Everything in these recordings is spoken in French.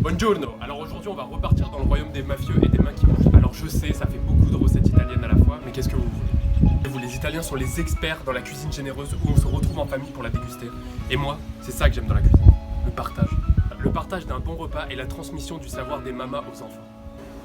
Buongiorno. Alors aujourd'hui on va repartir dans le royaume des mafieux et des mains qui bougent. Alors je sais, ça fait beaucoup de recettes italiennes à la fois, mais qu'est-ce que vous voulez? Vous les Italiens sont les experts dans la cuisine généreuse où on se retrouve en famille pour la déguster. Et moi, c'est ça que j'aime dans la cuisine, le partage. Le partage d'un bon repas et la transmission du savoir des mamas aux enfants.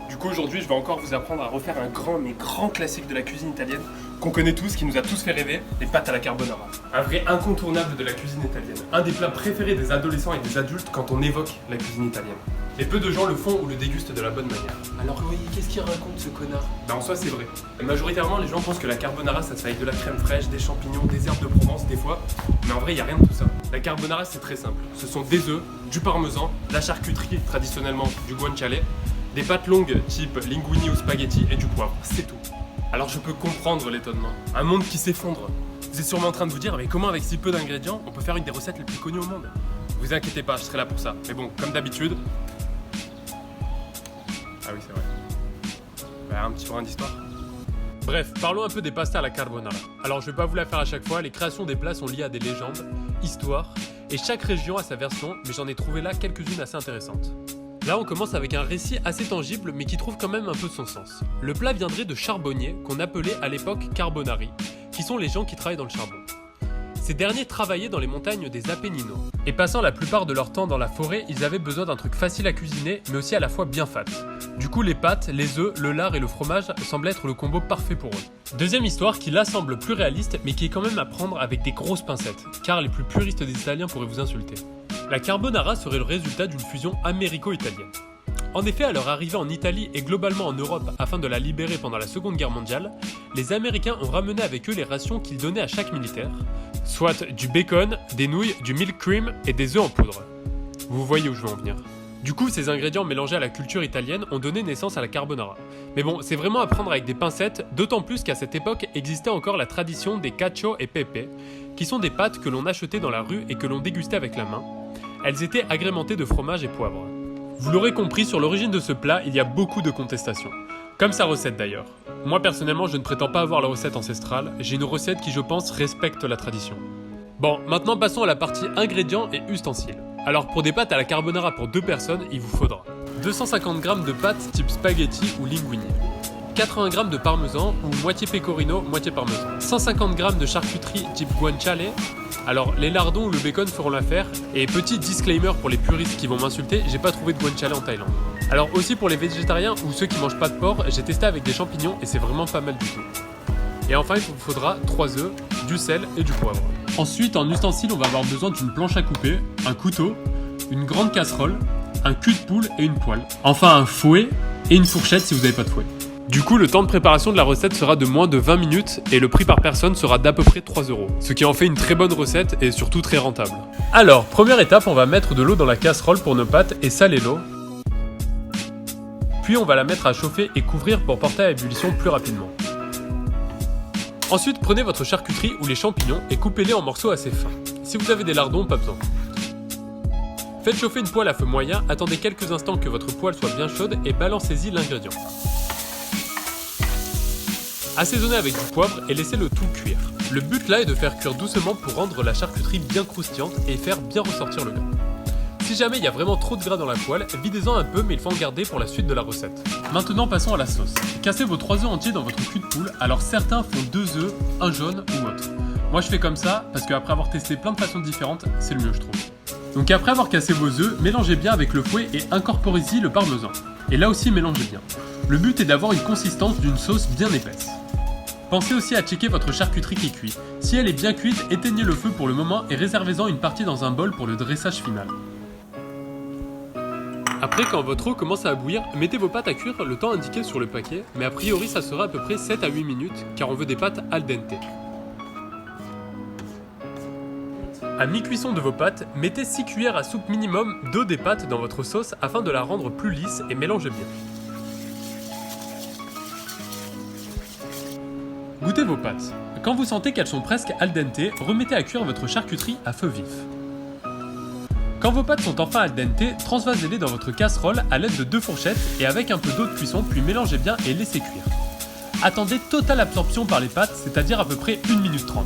Du coup aujourd'hui je vais encore vous apprendre à refaire un grand classique de la cuisine italienne qu'on connaît tous, qui nous a tous fait rêver, les pâtes à la carbonara. Un vrai incontournable de la cuisine italienne. Un des plats préférés des adolescents et des adultes quand on évoque la cuisine italienne. Et peu de gens le font ou le dégustent de la bonne manière. Alors oui, qu'est-ce qu'il raconte ce connard? En soi c'est vrai. Majoritairement les gens pensent que la carbonara ça se fait avec de la crème fraîche, des champignons, des herbes de Provence des fois. Mais en vrai il n'y a rien de tout ça. La carbonara c'est très simple. Ce sont des œufs, du parmesan, de la charcuterie, traditionnellement du guanciale, des pâtes longues type linguini ou spaghetti et du poivre, c'est tout. Alors je peux comprendre l'étonnement. Un monde qui s'effondre. Vous êtes sûrement en train de vous dire, mais comment avec si peu d'ingrédients, on peut faire une des recettes les plus connues au monde? Vous inquiétez pas, je serai là pour ça. Mais bon, comme d'habitude... Ah oui, c'est vrai. Un petit brin d'histoire. Bref, parlons un peu des pastas à la carbonara. Alors je vais pas vous la faire à chaque fois, les créations des plats sont liées à des légendes, histoires, et chaque région a sa version, mais j'en ai trouvé là quelques-unes assez intéressantes. Là on commence avec un récit assez tangible mais qui trouve quand même un peu de son sens. Le plat viendrait de charbonniers qu'on appelait à l'époque carbonari, qui sont les gens qui travaillent dans le charbon. Ces derniers travaillaient dans les montagnes des Apennines, et passant la plupart de leur temps dans la forêt, ils avaient besoin d'un truc facile à cuisiner mais aussi à la fois bien fat. Du coup les pâtes, les œufs, le lard et le fromage semblent être le combo parfait pour eux. Deuxième histoire qui là semble plus réaliste mais qui est quand même à prendre avec des grosses pincettes, car les plus puristes des Italiens pourraient vous insulter. La carbonara serait le résultat d'une fusion américo-italienne. En effet, à leur arrivée en Italie et globalement en Europe afin de la libérer pendant la Seconde Guerre mondiale, les Américains ont ramené avec eux les rations qu'ils donnaient à chaque militaire, soit du bacon, des nouilles, du milk cream et des œufs en poudre. Vous voyez où je veux en venir. Du coup, ces ingrédients mélangés à la culture italienne ont donné naissance à la carbonara. Mais bon, c'est vraiment à prendre avec des pincettes, d'autant plus qu'à cette époque existait encore la tradition des cacio e pepe, qui sont des pâtes que l'on achetait dans la rue et que l'on dégustait avec la main. Elles étaient agrémentées de fromage et poivre. Vous l'aurez compris, sur l'origine de ce plat, il y a beaucoup de contestations. Comme sa recette d'ailleurs. Moi personnellement, je ne prétends pas avoir la recette ancestrale, j'ai une recette qui je pense respecte la tradition. Bon, maintenant passons à la partie ingrédients et ustensiles. Alors pour des pâtes à la carbonara pour 2 personnes, il vous faudra 250 g de pâtes type spaghetti ou linguini, 80 g de parmesan ou moitié pecorino, moitié parmesan, 150 g de charcuterie type guanciale. Alors les lardons ou le bacon feront l'affaire, et petit disclaimer pour les puristes qui vont m'insulter, j'ai pas trouvé de guanciale en Thaïlande. Alors aussi pour les végétariens ou ceux qui mangent pas de porc, j'ai testé avec des champignons et c'est vraiment pas mal du tout. Et enfin il vous faudra 3 œufs, du sel et du poivre. Ensuite en ustensile on va avoir besoin d'une planche à couper, un couteau, une grande casserole, un cul de poule et une poêle. Enfin un fouet et une fourchette si vous n'avez pas de fouet. Du coup, le temps de préparation de la recette sera de moins de 20 minutes et le prix par personne sera d'à peu près 3 €, ce qui en fait une très bonne recette et surtout très rentable. Alors, première étape, on va mettre de l'eau dans la casserole pour nos pâtes et saler l'eau. Puis on va la mettre à chauffer et couvrir pour porter à ébullition plus rapidement. Ensuite, prenez votre charcuterie ou les champignons et coupez-les en morceaux assez fins. Si vous avez des lardons, pas besoin. Faites chauffer une poêle à feu moyen, attendez quelques instants que votre poêle soit bien chaude et balancez-y l'ingrédient. Assaisonnez avec du poivre et laissez le tout cuire. Le but là est de faire cuire doucement pour rendre la charcuterie bien croustillante et faire bien ressortir le gras. Si jamais il y a vraiment trop de gras dans la poêle, videz-en un peu mais il faut en garder pour la suite de la recette. Maintenant passons à la sauce. Cassez vos 3 œufs entiers dans votre cul de poule, alors certains font 2 œufs, un jaune ou autre. Moi je fais comme ça parce qu'après avoir testé plein de façons différentes, c'est le mieux je trouve. Donc après avoir cassé vos œufs, mélangez bien avec le fouet et incorporez-y le parmesan. Et là aussi mélangez bien. Le but est d'avoir une consistance d'une sauce bien épaisse. Pensez aussi à checker votre charcuterie qui cuit. Si elle est bien cuite, éteignez le feu pour le moment et réservez-en une partie dans un bol pour le dressage final. Après, quand votre eau commence à bouillir, mettez vos pâtes à cuire le temps indiqué sur le paquet, mais a priori ça sera à peu près 7 à 8 minutes car on veut des pâtes al dente. À mi-cuisson de vos pâtes, mettez 6 cuillères à soupe minimum d'eau des pâtes dans votre sauce afin de la rendre plus lisse et mélangez bien. Goûtez vos pâtes. Quand vous sentez qu'elles sont presque al dente, remettez à cuire votre charcuterie à feu vif. Quand vos pâtes sont enfin al dente, transvasez-les dans votre casserole à l'aide de 2 fourchettes et avec un peu d'eau de cuisson, puis mélangez bien et laissez cuire. Attendez totale absorption par les pâtes, c'est-à-dire à peu près 1 minute 30.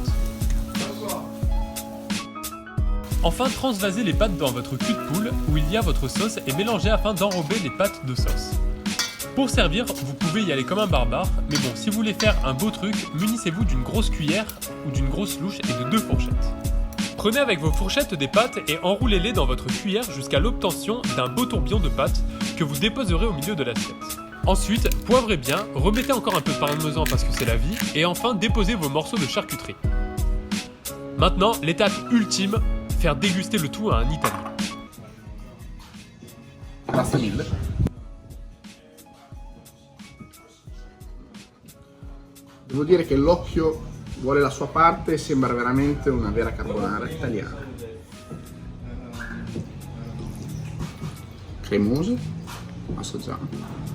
Enfin, transvasez les pâtes dans votre cul de poule où il y a votre sauce et mélangez afin d'enrober les pâtes de sauce. Pour servir, vous pouvez y aller comme un barbare, mais bon, si vous voulez faire un beau truc, munissez-vous d'une grosse cuillère ou d'une grosse louche et de 2 fourchettes. Prenez avec vos fourchettes des pâtes et enroulez-les dans votre cuillère jusqu'à l'obtention d'un beau tourbillon de pâtes que vous déposerez au milieu de l'assiette. Ensuite, poivrez bien, remettez encore un peu de parmesan parce que c'est la vie, et enfin déposez vos morceaux de charcuterie. Maintenant, l'étape ultime, faire déguster le tout à un Italien. Grazie mille. Devo dire che l'occhio vuole la sua parte e sembra veramente una vera carbonara italiana. Cremoso, assaggiamo.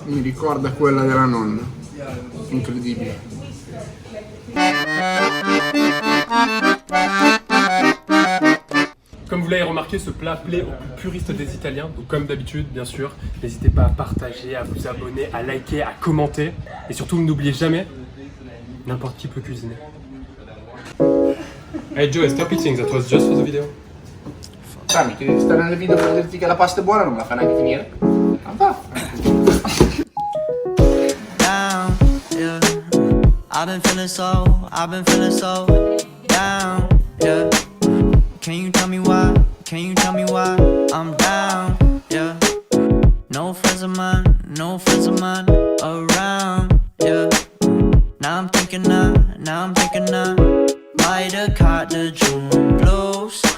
Mi ricorda quella della nonna, incredibile. Comme vous l'avez remarqué, ce plat plaît aux plus puristes des Italiens. Donc comme d'habitude, bien sûr, n'hésitez pas à partager, à vous abonner, à liker, à commenter. Et surtout, n'oubliez jamais, n'importe qui peut cuisiner. Hey Joe, stop eating, that was just for the video. Sammy, che devi stare nel video per dirti che la pasta è buona, non me la fai neanche finire? Down, yeah. I've been feeling so down, yeah. Can you tell me why? Can you tell me why I'm down, yeah. No friends of mine around, yeah. Now I'm thinking I might have caught the June blue.